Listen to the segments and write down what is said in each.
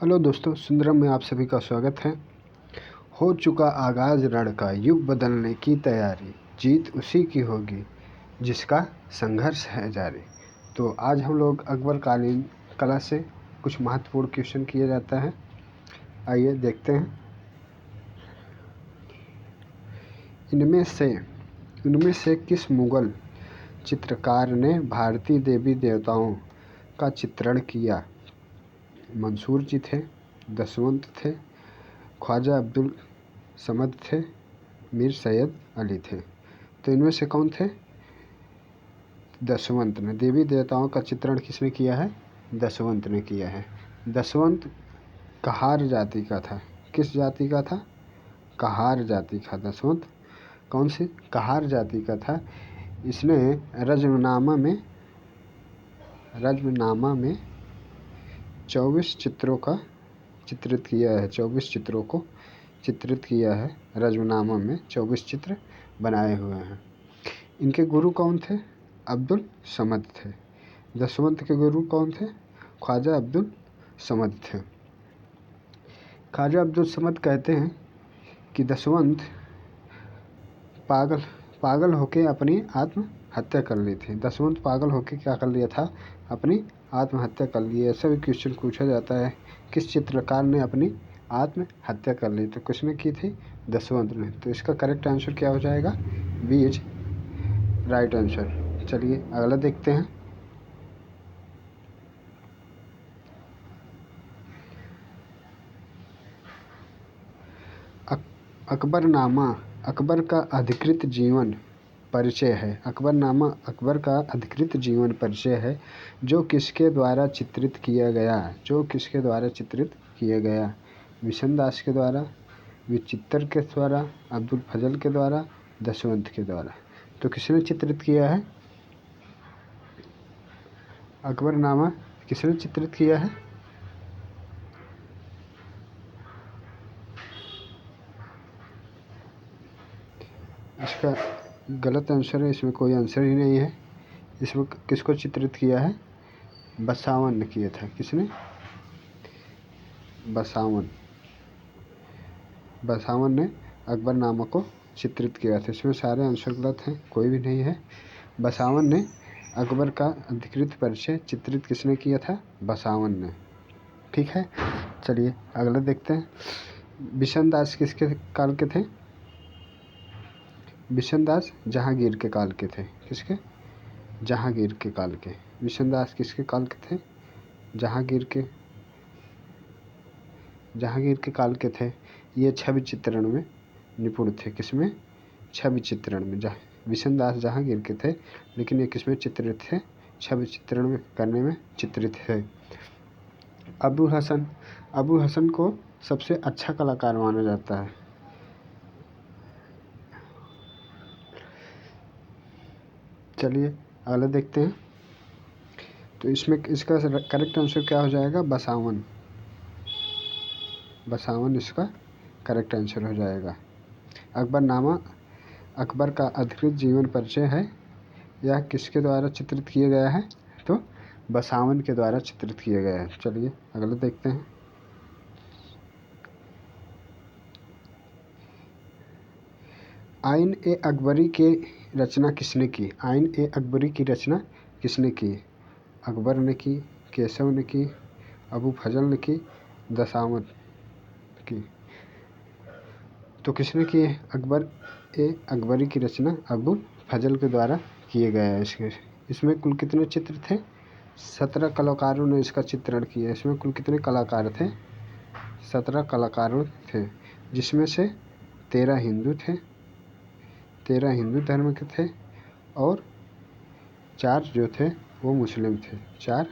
Hello दोस्तों, सुंदरम में आप सभी का स्वागत है। हो चुका आगाज़ रण का, युग बदलने की तैयारी, जीत उसी की होगी जिसका संघर्ष है जारी। तो आज हम लोग अकबरकालीन कला से कुछ महत्वपूर्ण क्वेश्चन किया जाता है। आइए देखते हैं। इनमें से किस मुगल चित्रकार ने भारतीय देवी देवताओं का चित्रण किया? मंसूर जी थे, दशवंत थे, ख्वाजा अब्दुल समद थे, मीर सैयद अली थे। तो इनमें से कौन थे? दशवंत ने। देवी देवताओं का चित्रण किसने किया है? दशवंत ने किया है। दशवंत कहार जाति का था। किस जाति का था? कहार जाति का। दशवंत कौन सी? कहार जाति का था। इसने रज्मनामा में 24 चित्रों का चित्रित किया है। 24 चित्रों को चित्रित किया है। रज्मनामा में 24 चित्र बनाए हुए हैं। इनके गुरु कौन थे? अब्दुल समद थे। दशवंत के गुरु कौन थे? ख्वाजा अब्दुल समद थे। ख्वाजा अब्दुल समद कहते हैं कि दशवंत पागल होकर अपनी आत्महत्या कर ली थी। दशवंत पागल होकर क्या कर लिया था? अपनी आत्महत्या कर ली। ऐसा भी क्वेश्चन पूछा जाता है, किस चित्रकार ने अपनी आत्महत्या कर ली? तो किसने की थी? दशवंत ने। तो इसका करेक्ट आंसर क्या हो जाएगा? B is right answer. चलिए अगला देखते हैं। अकबरनामा अकबर का अधिकृत जीवन परिचय है। अकबरनामा अकबर का अधिकृत जीवन परिचय है, जो किसके द्वारा चित्रित किया गया? जो किसके द्वारा चित्रित किया गया? विशनदास के द्वारा, विचित्र के द्वारा, अब्दुल फजल के द्वारा, दशवंत के द्वारा। तो किसने चित्रित किया है? अकबरनामा किसने चित्रित किया है? इसका गलत आंसर है। इसमें कोई आंसर ही नहीं है। इसमें किसको चित्रित किया है? बसावन ने किया था। किसने? बसावन ने अकबरनामा को चित्रित किया था। इसमें सारे आंसर गलत हैं, कोई भी नहीं है। बसावन ने अकबर का अधिकृत परिचय चित्रित किसने किया था? बसावन ने। ठीक है, चलिए अगला देखते हैं। बिशनदास किसके काल के थे? बिशनदास जहांगीर के काल के थे। किसके? जहांगीर के काल के। बिशनदास किसके काल के थे? जहांगीर के काल के थे। ये छवि चित्रण में निपुण थे। किसमें? छवि चित्रण में। बिशनदास जहांगीर के थे, लेकिन ये किसमें चित्रित थे? छवि चित्रण में करने में चित्रित है। अबुल हसन को सबसे अच्छा कलाकार माना जाता है। चलिए अगला देखते हैं। तो इसमें इसका करेक्ट आंसर क्या हो जाएगा? बसावन इसका करेक्ट आंसर हो जाएगा। अकबरनामा अकबर का अधिकृत जीवन परिचय है। यह किसके द्वारा चित्रित किया गया है? तो बसावन के द्वारा चित्रित किया गया है। चलिए अगला देखते हैं। आइन ए अकबरी की रचना किसने की? आइन ए अकबरी की रचना किसने की? अकबर ने की, केशव ने की, अबू फजल ने की, दशावत की। तो किसने की है? अकबरी की रचना अबू फजल के द्वारा किए गया है। इसमें कुल कितने चित्र थे? 17 कलाकारों ने इसका चित्रण किया। इसमें कुल कितने कलाकार थे? 17 कलाकारों थे, जिसमें से 13 हिंदू थे, 13 हिंदू धर्म के थे, और 4 जो थे वो मुस्लिम थे। 4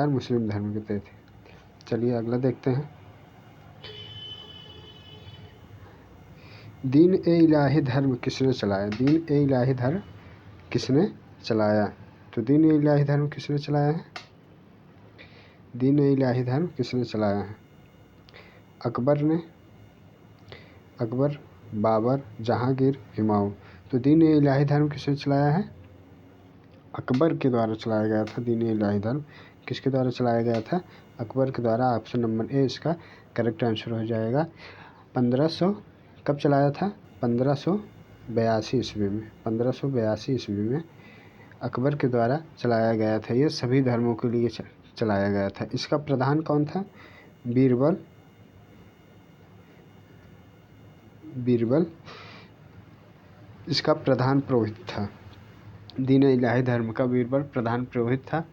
मुस्लिम धर्म के थे। चलिए अगला देखते हैं। दीन ए इलाही धर्म किसने चलाया? दीन ए इलाही धर्म किसने चलाया? तो दीन ए इलाही धर्म किसने चलाया है? दीन ए इलाही धर्म किसने चलाया है? अकबर, बाबर, जहांगीर, हुमायूं। तो दीन ए इलाही धर्म किसने चलाया है? अकबर के द्वारा चलाया गया था दीन ए इलाही धर्म। किसके द्वारा चलाया गया था? अकबर के द्वारा। ऑप्शन नंबर ए इसका करेक्ट आंसर हो जाएगा। 1500 कब चलाया था? 1582 ईस्वी में। 1582 ईस्वी में अकबर के द्वारा चलाया गया था। ये सभी धर्मों के लिए चलाया गया था। इसका प्रधान कौन था? बीरबल। बीरबल इसका प्रधान पुरोहित था। दीन इलाही धर्म का बीरबल प्रधान पुरोहित था।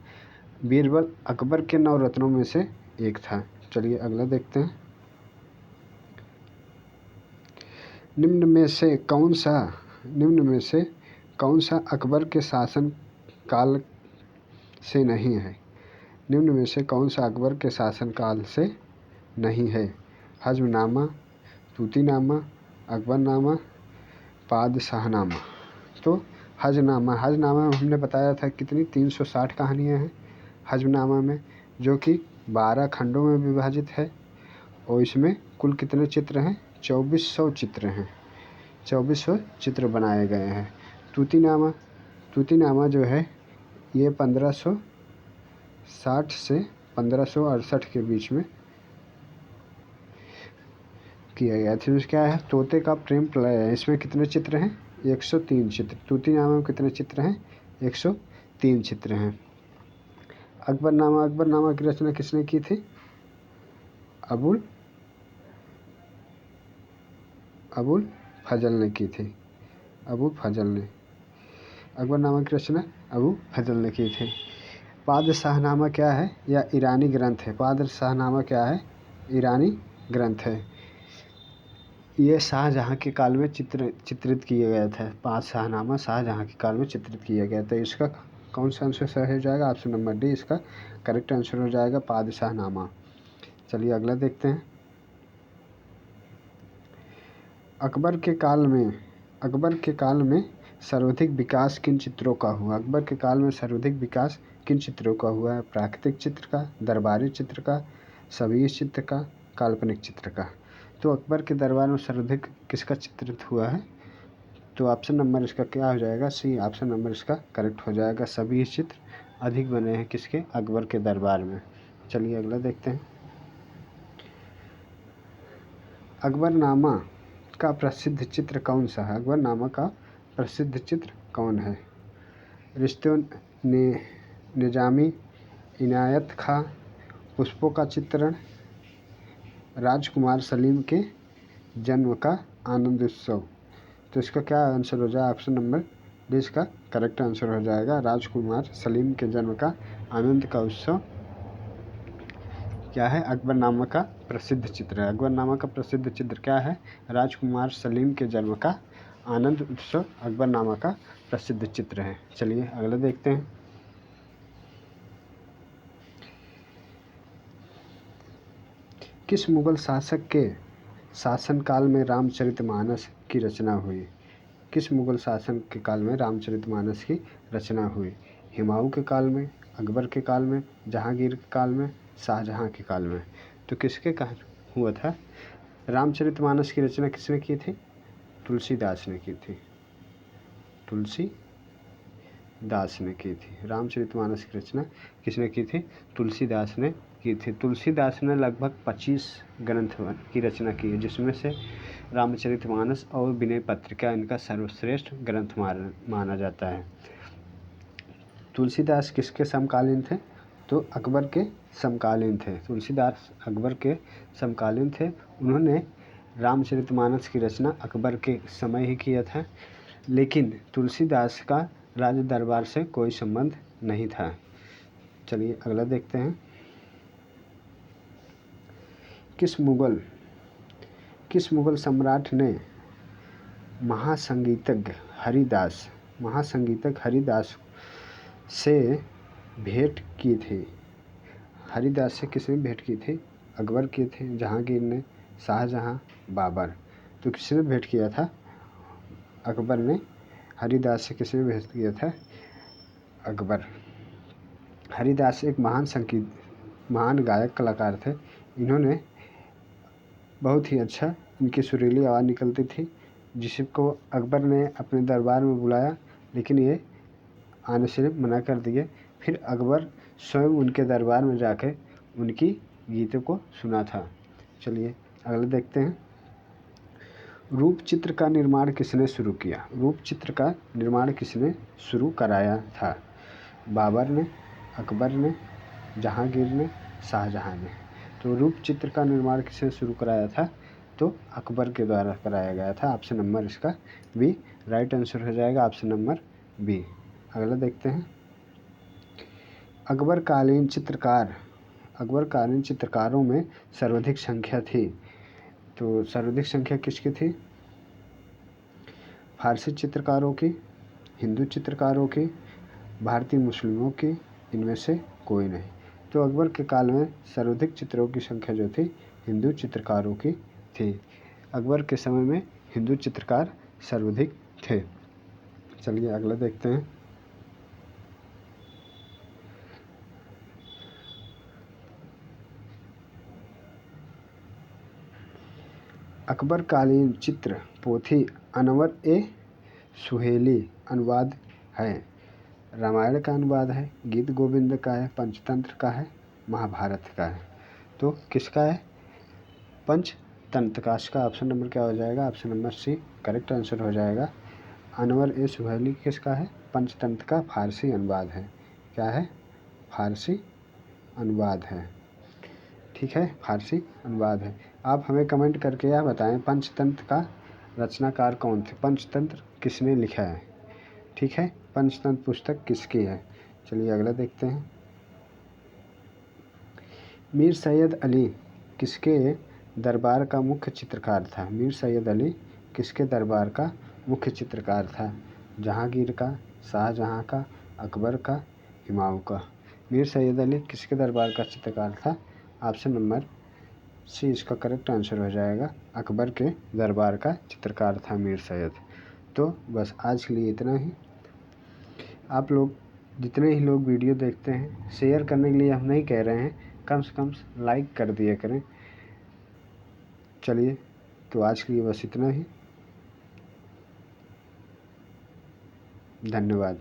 बीरबल अकबर के 9 रत्नों में से एक था। चलिए अगला देखते हैं। निम्न में से कौन सा अकबर के शासन काल से नहीं है? निम्न में से कौन सा अकबर के शासन काल से नहीं है? हज्मनामा, तूतीनामा, अकबरनामा, पादशाहनामा। तो हजनामा में हमने बताया था कितनी 360 कहानियाँ हैं हजनामा में, जो कि 12 खंडों में विभाजित है और इसमें कुल कितने चित्र हैं? 2400 चित्र हैं। 2400 चित्र बनाए गए हैं। तूतीनामा जो है ये 1560 से 1568 के बीच में किया गया था। क्या है? तोते का प्रेम प्रलय है। इसमें कितने चित्र हैं? 103 चित्र। तूतीनामा में कितने चित्र हैं? 103 चित्र हैं। अकबरनामा की रचना किसने की थी? अबुल फजल ने की थी। अबू फजल ने अकबरनामा की रचना अबू फजल ने की थी। पादशाहनामा क्या है? यह ईरानी ग्रंथ है। पादशाहनामा क्या है? ईरानी ग्रंथ है। ये शाहजहाँ के काल में चित्रित किया गया था। पादशाहनामा शाहजहाँ के काल में चित्रित किया गया था। इसका कौन सा आंसर सही हो जाएगा? ऑप्शन नंबर डी इसका करेक्ट आंसर हो जाएगा, पादशाहनामा। चलिए अगला देखते हैं। अकबर के काल में सर्वाधिक विकास किन चित्रों का हुआ? अकबर के काल में सर्वाधिक विकास किन चित्रों का हुआ है? प्राकृतिक चित्र का, दरबारी चित्र का, शबीर चित्र का, काल्पनिक चित्र का। तो अकबर के दरबार में सर्वाधिक किसका चित्रित हुआ है? तो ऑप्शन नंबर इसका क्या हो जाएगा? सी ऑप्शन नंबर इसका करेक्ट हो जाएगा। शबीर चित्र अधिक बने हैं किसके? अकबर के दरबार में। चलिए अगला देखते हैं। अकबरनामा का प्रसिद्ध चित्र कौन सा है? अकबरनामा का प्रसिद्ध चित्र कौन है? रिश्तों निजामी, इनायत खां, पुष्पों का चित्रण, राजकुमार सलीम के जन्म का आनंद उत्सव। तो इसका क्या आंसर हो जाएगा? ऑप्शन नंबर डी इसका करेक्ट आंसर हो जाएगा। राजकुमार सलीम के जन्म का आनंद का उत्सव क्या है? अकबरनामा का प्रसिद्ध चित्र है। अकबरनामा का प्रसिद्ध चित्र क्या है? राजकुमार सलीम के जन्म का आनंद उत्सव अकबरनामा का प्रसिद्ध चित्र है। चलिए अगला देखते हैं। किस मुगल शासक के शासनकाल में रामचरितमानस की रचना हुई? किस मुगल शासन के काल में रामचरितमानस की रचना हुई? हुमायूं के काल में, अकबर के काल में, जहांगीर के काल में, शाहजहां के काल में। तो किसके काल हुआ था? रामचरितमानस की रचना किसने की थी? तुलसीदास ने की थी। तुलसीदास ने की थी। रामचरितमानस की रचना किसने की थी? तुलसीदास ने की थी। तुलसीदास ने लगभग 25 ग्रंथ की रचना की है, जिसमें से रामचरितमानस और विनय पत्रिका इनका सर्वश्रेष्ठ ग्रंथ माना जाता है। तुलसीदास किसके समकालीन थे? तो अकबर के समकालीन थे। तुलसीदास अकबर के समकालीन थे। उन्होंने रामचरितमानस की रचना अकबर के समय ही किया था, लेकिन तुलसीदास का राज दरबार से कोई संबंध नहीं था। चलिए अगला देखते हैं। किस मुगल सम्राट ने महासंगीतज्ञ हरिदास से भेंट की थी? हरिदास से किसने भेंट की थी? अकबर किए थे, जहांगीर ने, शाहजहां, बाबर। तो किसने भेंट किया था? अकबर ने हरिदास से किसने भेंट किया था? अकबर। हरिदास एक महान गायक कलाकार थे। इन्होंने बहुत ही अच्छा इनकी सुरीली आवाज़ निकलती थी, जिसको अकबर ने अपने दरबार में बुलाया, लेकिन ये आने से मना कर दिए। फिर अकबर स्वयं उनके दरबार में जाकर उनकी गीतों को सुना था। चलिए अगला देखते हैं। रूप चित्र का निर्माण किसने शुरू किया? रूप चित्र का निर्माण किसने शुरू कराया था? बाबर ने, अकबर ने, जहांगीर ने, शाहजहां ने। तो रूप चित्र का निर्माण किसने शुरू कराया था? तो अकबर के द्वारा कराया गया था। ऑप्शन नंबर इसका बी राइट आंसर हो जाएगा, ऑप्शन नंबर बी। अगला देखते हैं। अकबरकालीन चित्रकारों में सर्वाधिक संख्या थी। तो सर्वाधिक संख्या किसकी थी? फारसी चित्रकारों की, हिंदू चित्रकारों की, भारतीय मुस्लिमों की, इनमें से कोई नहीं। तो अकबर के काल में सर्वाधिक चित्रों की संख्या जो थी हिंदू चित्रकारों की थी। अकबर के समय में हिंदू चित्रकार सर्वाधिक थे। चलिए अगला देखते हैं। अकबरकालीन चित्र पोथी अनवर ए सुहेली अनुवाद है। रामायण का अनुवाद है, गीत गोविंद का है, पंचतंत्र का है, महाभारत का है। तो किसका है? पंचतंत्र का। इसका ऑप्शन नंबर क्या हो जाएगा? Option number C correct answer हो जाएगा। अनवर ए सुहेली किसका है? पंचतंत्र का फारसी अनुवाद है। क्या है? फारसी अनुवाद है। ठीक है, फारसी अनुवाद है। आप हमें कमेंट करके यह बताएं पंचतंत्र का रचनाकार कौन थे? पंचतंत्र किसने लिखा है? ठीक है, पंचतंत्र पुस्तक किसकी है? चलिए अगला देखते हैं। मीर सैयद अली किसके दरबार का मुख्य चित्रकार था? मीर सैयद अली किसके दरबार का मुख्य चित्रकार था? जहांगीर का, शाहजहां का, अकबर का, हुमायूं का। मीर सैयद अली किसके दरबार का चित्रकार था? ऑप्शन नंबर सी इसका करेक्ट आंसर हो जाएगा। अकबर के दरबार का चित्रकार था मीर सैयद। तो बस आज के लिए इतना ही। आप लोग जितने ही लोग वीडियो देखते हैं शेयर करने के लिए हम नहीं कह रहे हैं, कम से कम लाइक कर दिया करें। चलिए तो आज के लिए बस इतना ही। धन्यवाद।